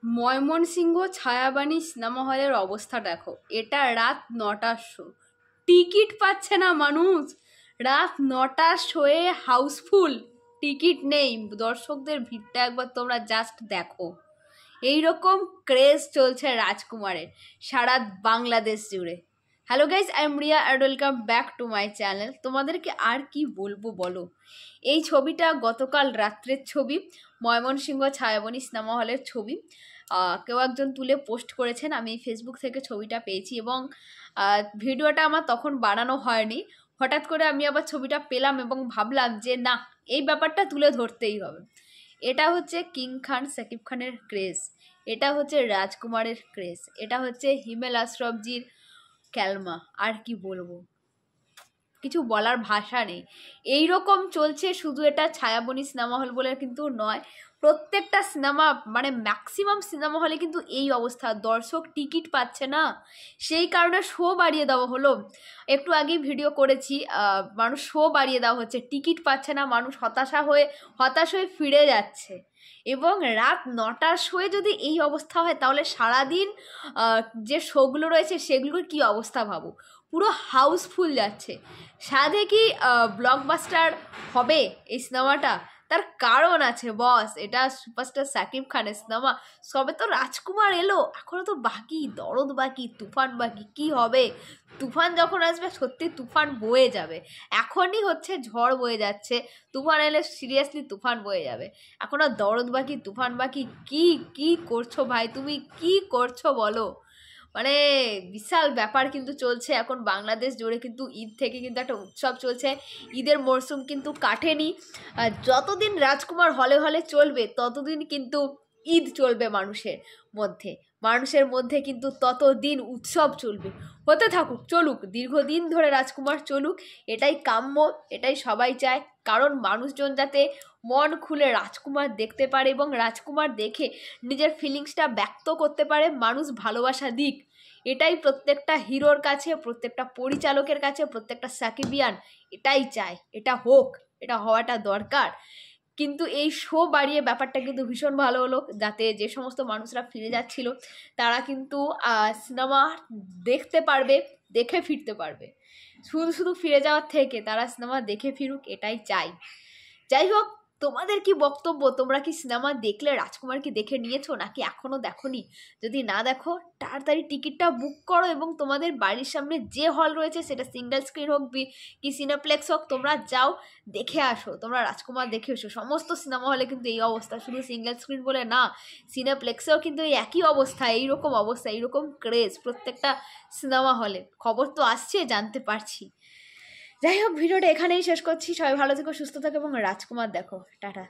Mymensingh Chhayabani cinema হলের অবস্থা দেখো। এটা রাত ৯টার শো, টিকিট পাচ্ছে না মানুষ। রাত ৯টার শোয়ে হাউসফুল, টিকিট নেই। দর্শকদের ভিড়টা একবার তোমরা জাস্ট দেখো। এইরকম ক্রেজ চলছে রাজকুমারের সারা বাংলাদেশ জুড়ে। Hello guys, I am Riya and welcome back to my channel. তোমাদেরকে আর কি বলবো বলো। এই ছবিটা গতকাল রাত্রের ছবি, ময়মনসিংহ ছায়াবনী সিনেমা হলের ছবি। কেউ একজন তুলে পোস্ট করেছেন, আমি ফেসবুক থেকে ছবিটা পেয়েছি এবং ভিডিওটা আমার তখন বানানো হয়নি। হঠাৎ করে আমি আবার ছবিটা পেলাম এবং ভাবলাম যে না, এই ব্যাপারটা তুলে ধরতেই হবে। এটা হচ্ছে কিং খান সাকিব খানের ক্রেজ, এটা হচ্ছে রাজকুমারের ক্রেজ, এটা হচ্ছে হিমেল আশরাফজির ক্যালমা। আর কি বলবো, কিছু বলার ভাষা নেই। এই রকম চলছে। শুধু এটা ছায়াবনী সিনেমা হল বলে কিন্তু নয়, প্রত্যেকটা সিনেমা মানে ম্যাক্সিমাম সিনেমা হলে কিন্তু এই অবস্থা। দর্শক টিকিট পাচ্ছে না, সেই কারণে শো বাড়িয়ে দেওয়া হলো। একটু আগেই ভিডিও করেছি, মানুষ শো বাড়িয়ে দেওয়া হচ্ছে, টিকিট পাচ্ছে না, মানুষ হতাশ হয়ে ফিরে যাচ্ছে। এবং রাত ৯টার শোয়ে যদি এই অবস্থা হয়, তাহলে সারাদিন যে শোগুলো রয়েছে সেগুলোর কি অবস্থা ভাবো। পুরো হাউসফুল যাচ্ছে। সাধে কি ব্লকবাস্টার হবে এই সিনেমাটা? তার কারণ আছে বস, এটা সুপারস্টার সাকিব খানের সিনেমা। সবে তো রাজকুমার এলো, এখনো তো বাকি দরদ বাকি, তুফান বাকি। কি হবে? তুফান যখন আসবে সত্যি তুফান বয়ে যাবে। এখনই হচ্ছে ঝড় বয়ে যাচ্ছে, তুফান এলে সিরিয়াসলি তুফান বয়ে যাবে। এখনো দরদ বাকি, তুফান বাকি। কি কি করছো ভাই, তুমি কি করছো বলো। মানে বিশাল ব্যাপার কিন্তু চলছে এখন বাংলাদেশ জুড়ে। কিন্তু ঈদ থেকে কিন্তু একটা উৎসব চলছে, ঈদের মরশুম কিন্তু কাটেনি। যতদিন রাজকুমার হলে হলে চলবে ততদিন কিন্তু ঈদ চলবে মানুষের মধ্যে কিন্তু ততদিন উৎসব চলবে। হতে থাকুক, চলুক, দীর্ঘদিন ধরে রাজকুমার চলুক, এটাই কাম্য, এটাই সবাই চায়। কারণ মানুষজন যাতে মন খুলে রাজকুমার দেখতে পারে এবং রাজকুমার দেখে নিজের ফিলিংসটা ব্যক্ত করতে পারে, মানুষ ভালোবাসা দিক। এটাই প্রত্যেকটা হিরোর কাছে, প্রত্যেকটা পরিচালকের কাছে, প্রত্যেকটা সাকিবিয়ান এটাই চায়। এটা হোক, এটা হওয়াটা দরকার। কিন্তু এই শো বাড়িয়ে ব্যাপারটা কিন্তু ভীষণ ভালো হলো, যাতে যে সমস্ত মানুষরা ফিরে যাচ্ছিল তারা কিন্তু সিনেমা দেখতে পারবে, দেখে ফিরতে পারবে। শুধু শুধু ফিরে যাওয়ার থেকে তারা সিনেমা দেখে ফিরুক, এটাই চাই। যাই হোক, তোমাদের কি বক্তব্য? তোমরা কি সিনেমা দেখলে, রাজকুমার কি দেখে নিয়েছো নাকি এখনো দেখোনি? যদি না দেখো, তাড়াতাড়ি টিকিটটা বুক করো এবং তোমাদের বাড়ির সামনে যে হল রয়েছে, সেটা সিঙ্গেল স্ক্রিন হোক কি সিনেপ্লেক্স হোক, তোমরা যাও, দেখে আসো, তোমরা রাজকুমার দেখে এসো। সমস্ত সিনেমা হলে কিন্তু এই অবস্থা, শুধু সিঙ্গেল স্ক্রিন বলে না, সিনেপ্লেক্সেও কিন্তু এই একই অবস্থা, এইরকম অবস্থা, এইরকম ক্রেজ প্রত্যেকটা সিনেমা হলে। খবর তো আসছে, জানতে পারছি। যাই হোক, ভিডিওটা এখানেই শেষ করছি। সবাই ভালো থেকো, সুস্থ থাকো এবং রাজকুমার দেখো। টাটা।